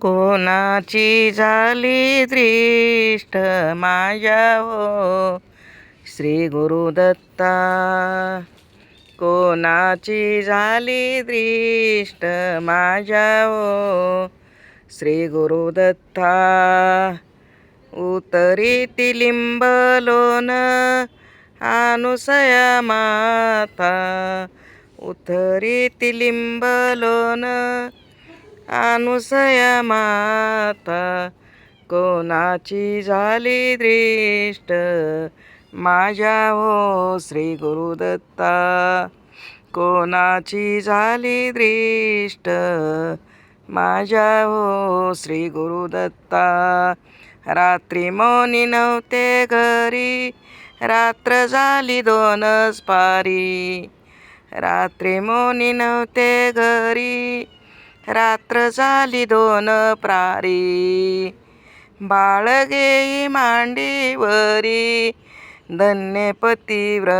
कोणाची झाली दृष्ट माझ्या हो श्री गुरुदत्ता. कोणाची झाली दृष्ट माझ्या हो श्री गुरुदत्ता. उतरी लिंब लोन अनुसया माता. उतरी लिंब लोन अनुसया माता. कोणाची झाली दृष्ट माझ्या हो श्री गुरुदत्ता. कोणाची झाली दृष्ट माझ्या हो श्री गुरुदत्ता. रात्री मौनी नव्हते घरी, रात्र झाली दोनच पारी. रात्री मौनी नव्हते घरी, रात्र झाली दोन प्रारी. बाळगेई मांडीवरी धन्य पतिव्रता.